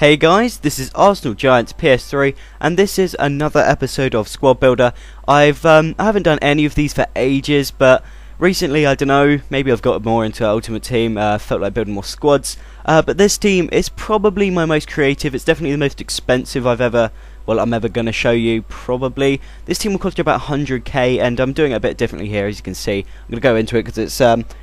Hey guys, this is Arsenal Giants PS3, and this is another episode of Squad Builder. I haven't done any of these for ages, but recently, I don't know, maybe I've got more into Ultimate Team, felt like building more squads. But this team is probably my most creative. It's definitely the most expensive I'm ever going to show you, probably. This team will cost you about 100k, and I'm doing it a bit differently here, as you can see. I'm going to go into it because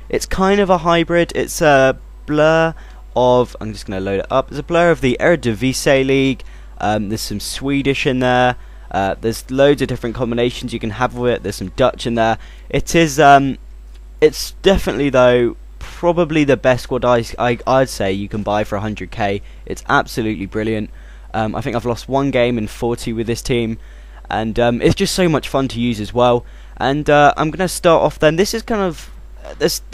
it's kind of a hybrid. It's a blur of, I'm just going to load it up. It's a blur of the Eredivisie League. There's some Swedish in there. There's loads of different combinations you can have with it. There's some Dutch in there. It is, it's definitely though probably the best squad I'd say you can buy for 100k. It's absolutely brilliant. I think I've lost one game in 40 with this team, and it's just so much fun to use as well. And I'm going to start off then. This is kind of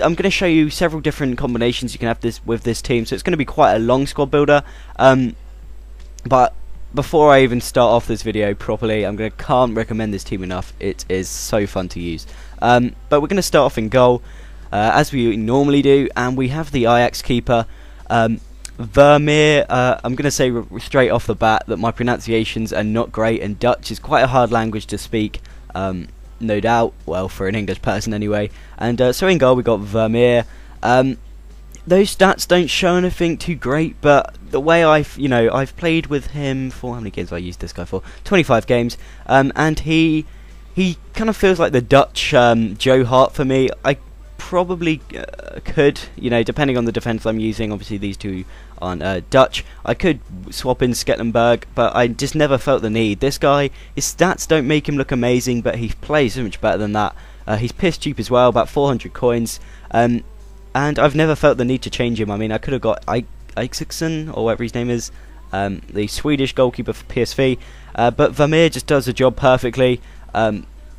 I'm going to show you several different combinations you can have with this team, so it's going to be quite a long squad builder. But before I even start off this video properly, can't recommend this team enough. It is so fun to use. But we're going to start off in goal, as we normally do, and we have the Ajax keeper, Vermeer. I'm going to say straight off the bat that my pronunciations are not great, and Dutch is quite a hard language to speak. No doubt, well, for an English person anyway. And so in goal we got Vermeer. Those stats don't show anything too great, but the way I've played with him for, how many games have I used this guy for? 25 games. And he kind of feels like the Dutch Joe Hart for me. I probably could, depending on the defence I'm using. Obviously these two aren't Dutch. I could swap in Skettenberg, but I just never felt the need. This guy, his stats don't make him look amazing, but he plays so much better than that. He's piss cheap as well, about 400 coins. And I've never felt the need to change him. I mean, I could have got Isaacson, or whatever his name is, the Swedish goalkeeper for PSV, but Vermeer just does the job perfectly.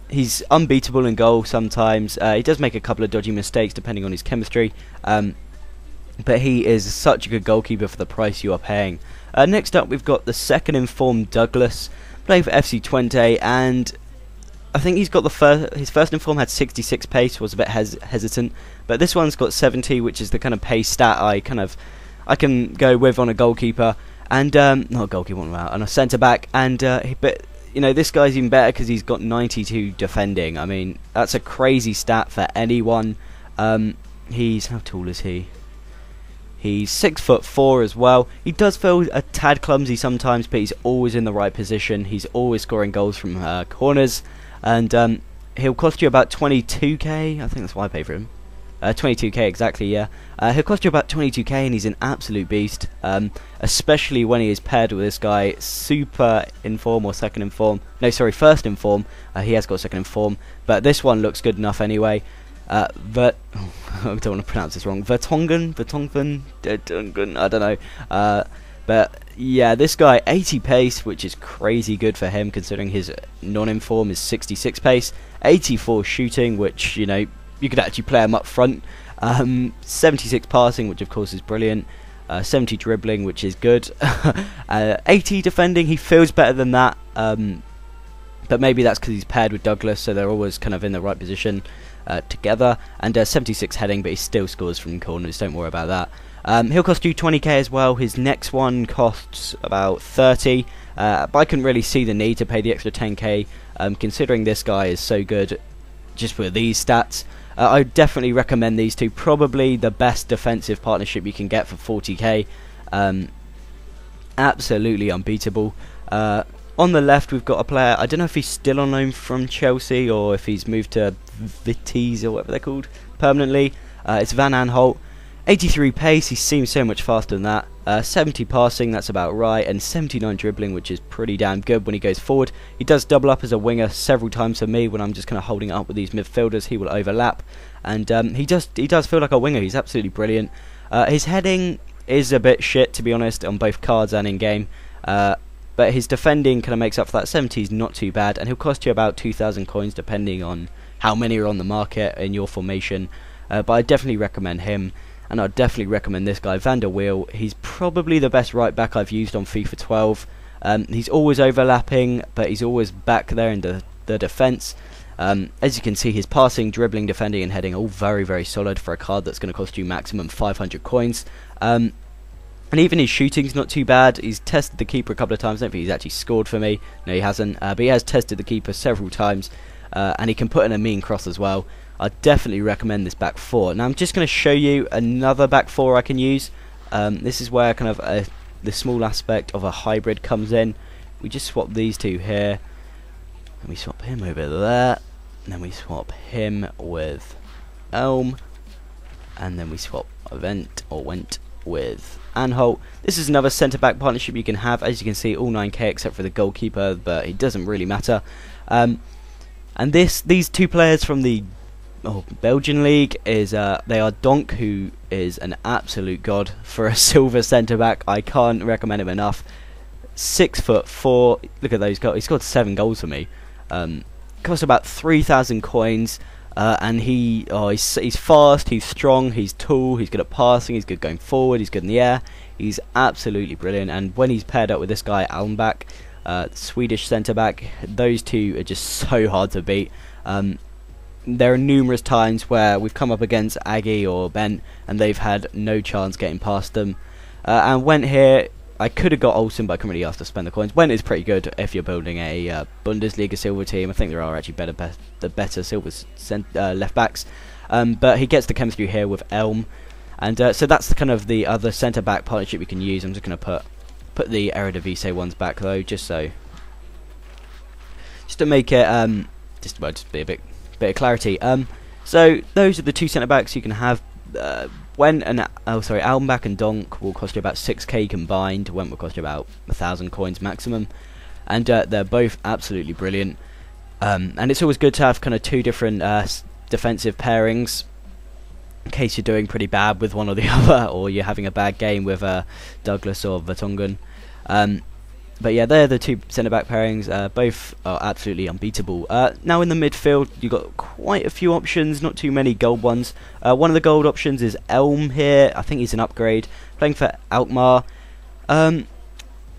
He's unbeatable in goal sometimes. He does make a couple of dodgy mistakes depending on his chemistry, but he is such a good goalkeeper for the price you are paying. Next up we've got the second informed Douglas, playing for FC Twente, and I think he's got his first inform had 66 pace, was a bit hesitant, but this one's got 70, which is the kind of pace stat I can go with on a goalkeeper, and not a goalkeeper, on a centre back, and but this guy's even better because he's got 92 defending. I mean, that's a crazy stat for anyone. He's, how tall is he? He's 6'4" as well. He does feel a tad clumsy sometimes, but he's always in the right position. He's always scoring goals from corners, and he'll cost you about 22k. I think that's why I pay for him. 22k exactly, yeah. He'll cost you about 22k, and he's an absolute beast, especially when he is paired with this guy, super inform or second inform. No, sorry, first inform. He has got second inform, but this one looks good enough anyway. I don't want to pronounce this wrong. Vertonghen, I don't know. But yeah, this guy, 80 pace, which is crazy good for him considering his non-inform is 66 pace, 84 shooting, which you could actually play him up front. 76 passing, which of course is brilliant. 70 dribbling, which is good. 80 defending, he feels better than that. But maybe that's because he's paired with Douglas, so they're always kind of in the right position together. And 76 heading, but he still scores from corners, don't worry about that. He'll cost you 20k as well. His next one costs about 30, but I couldn't really see the need to pay the extra 10k, considering this guy is so good just for these stats. I would definitely recommend these two. Probably the best defensive partnership you can get for 40k. Absolutely unbeatable. On the left we've got a player, I don't know if he's still on loan from Chelsea or if he's moved to Vitesse or whatever they're called permanently. It's Van Aanholt. 83 pace, he seems so much faster than that. 70 passing, that's about right, and 79 dribbling, which is pretty damn good when he goes forward. He does double up as a winger several times for me when I'm just kind of holding it up with these midfielders. He will overlap, and he does feel like a winger. He's absolutely brilliant. His heading is a bit shit, to be honest, on both cards and in game. But his defending kind of makes up for that. 70 is not too bad, and he'll cost you about 2,000 coins depending on how many are on the market in your formation. But I definitely recommend him, and I'd definitely recommend this guy, Van der Wiel. He's probably the best right back I've used on FIFA 12. He's always overlapping, but he's always back there in the defence. As you can see, his passing, dribbling, defending and heading all very, very solid for a card that's going to cost you maximum 500 coins. And even his shooting's not too bad. He's tested the keeper a couple of times. I don't think he's actually scored for me. No, he hasn't. But he has tested the keeper several times. And he can put in a mean cross as well. I definitely recommend this back four. Now I'm just going to show you another back four I can use. This is where kind of the small aspect of a hybrid comes in. We just swap these two here. And we swap him over there. And then we swap him with Elm. And then we swap Went with Anholt. This is another centre-back partnership you can have. As you can see, all 9k except for the goalkeeper, but it doesn't really matter. And these two players from the Belgian league is they are Donk, who is an absolute god for a silver centre-back. I can't recommend him enough. 6'4". Look at those goals. He scored 7 goals for me. Cost about 3,000 coins. And he's fast, he's strong, he's tall, he's good at passing, he's good going forward, he's good in the air. He's absolutely brilliant. And when he's paired up with this guy Almbach, Swedish centre back, those two are just so hard to beat. There are numerous times where we've come up against Aggie or Bent and they've had no chance getting past them. And Went here, I could have got Olsen, but I couldn't really ask to spend the coins. Went is pretty good if you're building a Bundesliga silver team. I think there are actually better silver left backs. But he gets the chemistry here with Elm. And so that's kind of the other centre back partnership we can use. I'm just going to put the Eredivisie ones back though, just to make it just be a bit of clarity. So those are the two centre backs you can have. Almbach and Donk will cost you about 6k combined. Went will cost you about 1,000 coins maximum, and they're both absolutely brilliant. And it's always good to have kind of two different defensive pairings in case you're doing pretty bad with one or the other, or you're having a bad game with Douglas or Vertonghen. But yeah, they're the two centre-back pairings. Both are absolutely unbeatable. Now in the midfield, you've got quite a few options, not too many gold ones. One of the gold options is Elm here. I think he's an upgrade. Playing for Alkmaar.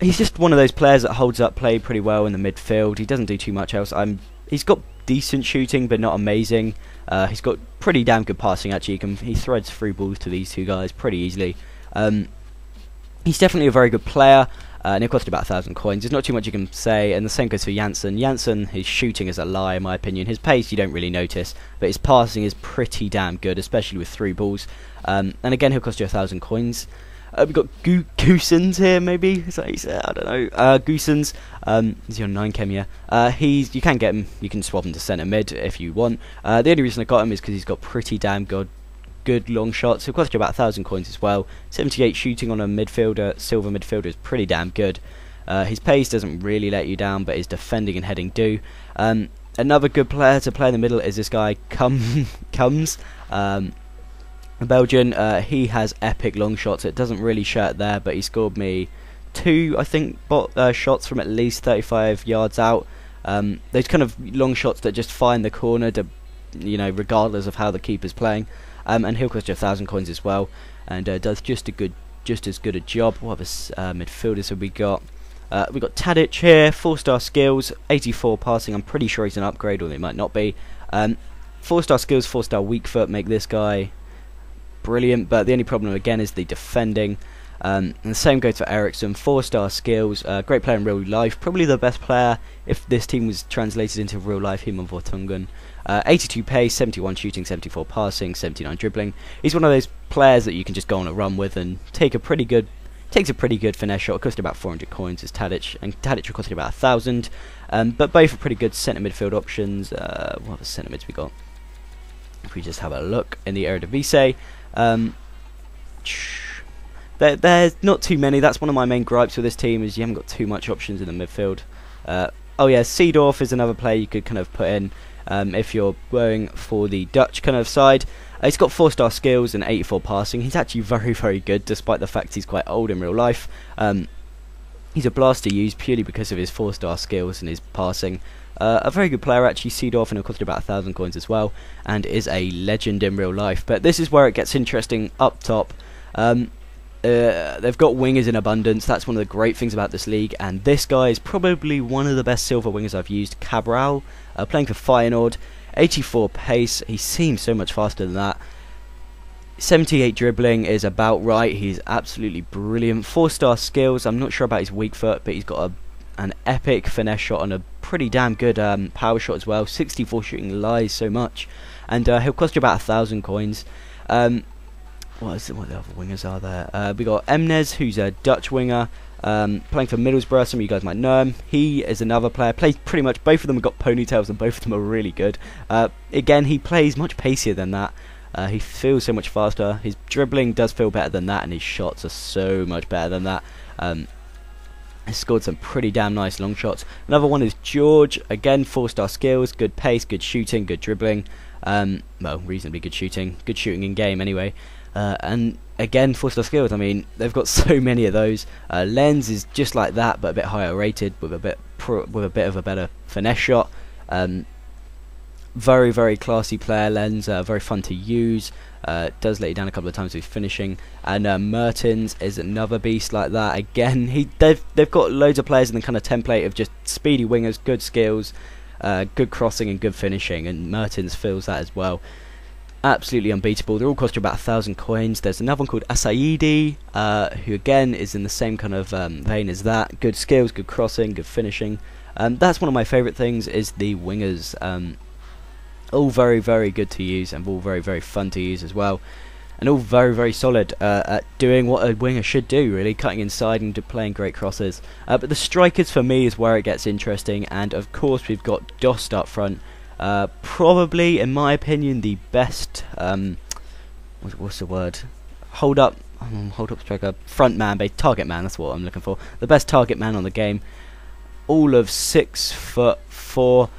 He's just one of those players that holds up play pretty well in the midfield. He doesn't do too much else. He's got decent shooting, but not amazing. He's got pretty damn good passing, actually. He threads through balls to these two guys pretty easily. He's definitely a very good player. And it cost about 1,000 coins. There's not too much you can say, and the same goes for Janssen. Janssen, his shooting is a lie in my opinion. His pace you don't really notice, but his passing is pretty damn good, especially with through balls. And again, he'll cost you 1,000 coins. We've got Goosens here, maybe? Is that how you say it? I don't know. Goosens, he's your 9 chem, yeah. You can get him, you can swap him to centre mid if you want. The only reason I got him is because he's got pretty damn good long shots. He'll cost you about 1,000 coins as well. 78 shooting on a midfielder, silver midfielder, is pretty damn good. His pace doesn't really let you down, but his defending and heading do. Another good player to play in the middle is this guy Comes, Belgian. He has epic long shots. It doesn't really show it there, but he scored me 2, I think, shots from at least 35 yards out. Those kind of long shots that just find the corner, regardless of how the keeper's playing. And he'll cost you 1,000 coins as well, and does just as good a job. What other midfielders have we got? We've got Tadic here, 4-star skills, 84 passing. I'm pretty sure he's an upgrade, or he might not be. 4-star skills, 4-star weak foot make this guy brilliant, but the only problem again is the defending. And the same goes for Ericsson, 4-star skills, great player in real life, probably the best player if this team was translated into real life, him and Vertonghen. 82 pace, 71 shooting, 74 passing, 79 dribbling. He's one of those players that you can just go on a run with and takes a pretty good finesse shot. It cost about 400 coins as Tadic, and Tadic will cost you about 1,000. But both are pretty good centre midfield options. What other centre mids we got? If we just have a look in the Eredivisie, there's not too many. That's one of my main gripes with this team, is you haven't got too much options in the midfield. Oh yeah, Seedorf is another player you could kind of put in if you're going for the Dutch kind of side. He's got 4-star skills and 84 passing. He's actually very, very good, despite the fact he's quite old in real life. He's a blast to use purely because of his 4-star skills and his passing. A very good player actually, Seedorf, and he'll cost you about 1,000 coins as well, and is a legend in real life. But this is where it gets interesting up top. They've got wingers in abundance. That's one of the great things about this league, and this guy is probably one of the best silver wingers I've used. Cabral, playing for Feyenoord, 84 pace. He seems so much faster than that. 78 dribbling is about right. He's absolutely brilliant. 4-star skills. I'm not sure about his weak foot, but he's got an epic finesse shot and a pretty damn good power shot as well. 64 shooting lies so much, and he'll cost you about 1,000 coins. What the other wingers are there? We got Emnes, who's a Dutch winger, playing for Middlesbrough. Some of you guys might know him. He is another player. Plays pretty much. Both of them have got ponytails, and both of them are really good. Again, he plays much pacier than that. He feels so much faster. His dribbling does feel better than that, and his shots are so much better than that. He's scored some pretty damn nice long shots. Another one is George. Again, 4-star skills, good pace, good shooting, good dribbling. Well, reasonably good shooting in game anyway. And again, 4-star skills. I mean, they've got so many of those. Lens is just like that, but a bit higher rated, with a bit of a better finesse shot. Very, very classy player, Lens. Very fun to use. Does let you down a couple of times with finishing. And Mertens is another beast like that. Again, they've got loads of players in the kind of template of just speedy wingers, good skills, good crossing and good finishing. And Mertens fills that as well. Absolutely unbeatable. They all cost you about 1,000 coins. There's another one called Asaidi, who again is in the same kind of vein as that. Good skills, good crossing, good finishing. That's one of my favourite things, is the wingers. All very, very good to use, and all very, very fun to use as well, and all very, very solid at doing what a winger should do, really, cutting inside and playing great crosses. But the strikers for me is where it gets interesting, and of course we've got Dost up front. Probably, in my opinion, the best what's the word? Hold up striker, front man, target man. That's what I'm looking for. The best target man on the game. All of 6'4".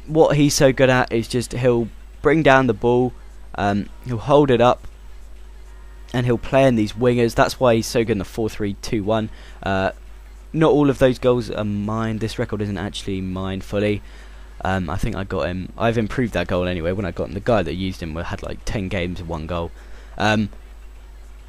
What he's so good at is just he'll bring down the ball, he'll hold it up, and he'll play in these wingers. That's why he's so good in the 4-3-2-1. Not all of those goals are mine. This record isn't actually mine fully. I think I got him. I've improved that goal anyway. When I got him, the guy that used him had like 10 games, 1 goal.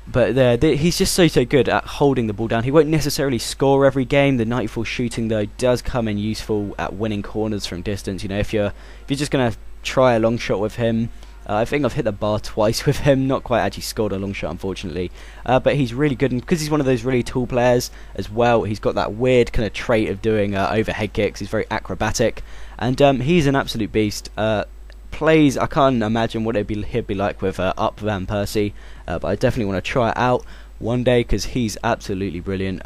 But he's just so good at holding the ball down. He won't necessarily score every game. The 94 shooting though does come in useful at winning corners from distance. You know, if you're just gonna try a long shot with him, I think I've hit the bar twice with him. Not quite actually scored a long shot, unfortunately. But he's really good, and because he's one of those really tall players as well, he's got that weird kind of trait of doing overhead kicks. He's very acrobatic, and he's an absolute beast. Plays, I can't imagine what he'd be like with up Van Persie, but I definitely want to try it out one day because he's absolutely brilliant.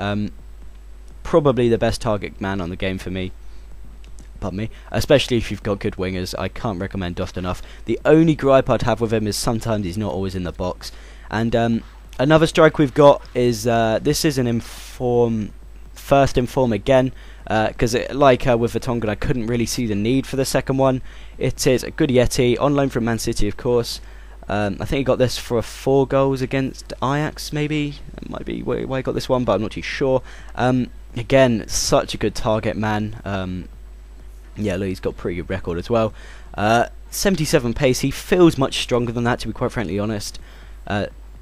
Probably the best target man on the game for me. Pardon me. Especially if you've got good wingers, I can't recommend Dost enough. The only gripe I'd have with him is sometimes he's not always in the box. And another strike we've got is this is an first inform again. Because like with Vertonghen, I couldn't really see the need for the second one. It is a good Yeti, on loan from Man City, of course. I think he got this for 4 goals against Ajax, maybe. It might be why he got this one, but I'm not too sure. Again, such a good target man. Yeah, look, he's got a pretty good record as well. 77 pace, he feels much stronger than that, to be quite frankly honest.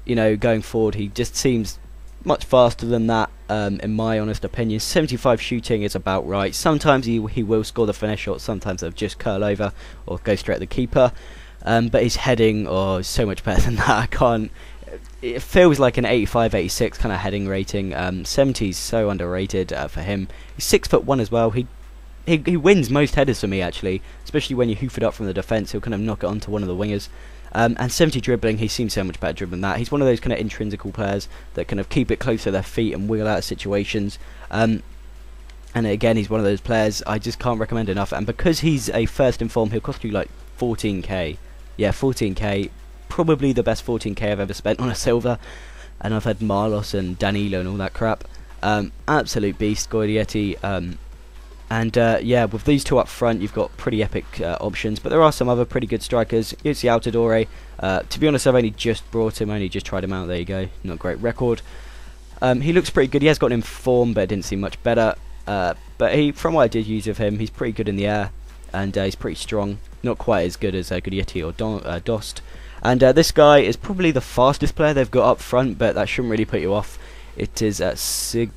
You know, going forward, he just seems much faster than that, in my honest opinion. 75 shooting is about right. Sometimes he will score the finesse shot, sometimes they'll just curl over or go straight at the keeper. But his heading, is so much better than that. I can't. It feels like an 85, 86 kind of heading rating. 70 is so underrated for him. He's 6'1" as well. He wins most headers for me, actually, especially when you hoof it up from the defence. He'll kind of knock it onto one of the wingers. And 70 dribbling, he seems so much better dribbling than that. He's one of those kind of intrinsical players that kind of keep it close to their feet and wiggle out of situations. And again, he's one of those players I just can't recommend enough. And because he's a first in form, he'll cost you like 14k. Yeah, 14k. Probably the best 14k I've ever spent on a silver. And I've had Marlos and Danilo and all that crap. Absolute beast, Guardietti. And yeah, with these two up front, you've got pretty epic options, but there are some other pretty good strikers. Here's the Altidore. To be honest, I've only just brought him, only just tried him out. There you go, not a great record. He looks pretty good. He has got him in form, but it didn't seem much better. But from what I did use of him, he's pretty good in the air, and he's pretty strong. Not quite as good as Guardietti or Dost. And this guy is probably the fastest player they've got up front, but that shouldn't really put you off. It is Sigborsson.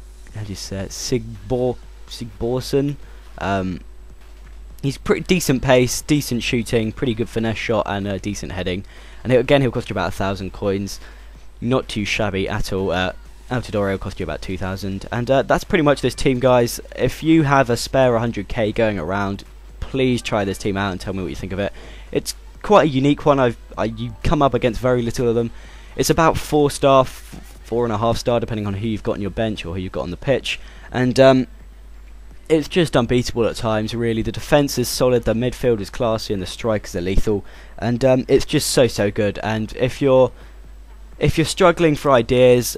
He's pretty decent pace, decent shooting, pretty good finesse shot, and decent heading. And he'll cost you about 1,000 coins. Not too shabby at all. Altidore will cost you about 2,000. And that's pretty much this team, guys. If you have a spare 100k going around, please try this team out and tell me what you think of it. It's quite a unique one. You come up against very little of them. It's about 4-star, 4.5-star, depending on who you've got on your bench or who you've got on the pitch. And it's just unbeatable at times, really. The defence is solid, the midfield is classy, and the strikers are lethal. And it's just so good. And if you're struggling for ideas,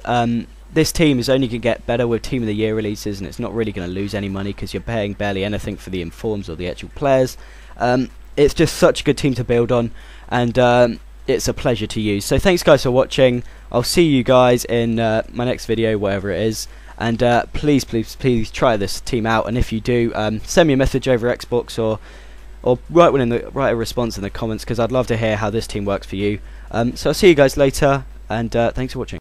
this team is only going to get better with Team of the Year releases, and it's not really going to lose any money because you're paying barely anything for the informs or the actual players. It's just such a good team to build on, and it's a pleasure to use. So thanks, guys, for watching. I'll see you guys in my next video, whatever it is. And please try this team out. And if you do, send me a message over Xbox or write a response in the comments, because I'd love to hear how this team works for you. So I'll see you guys later, and thanks for watching.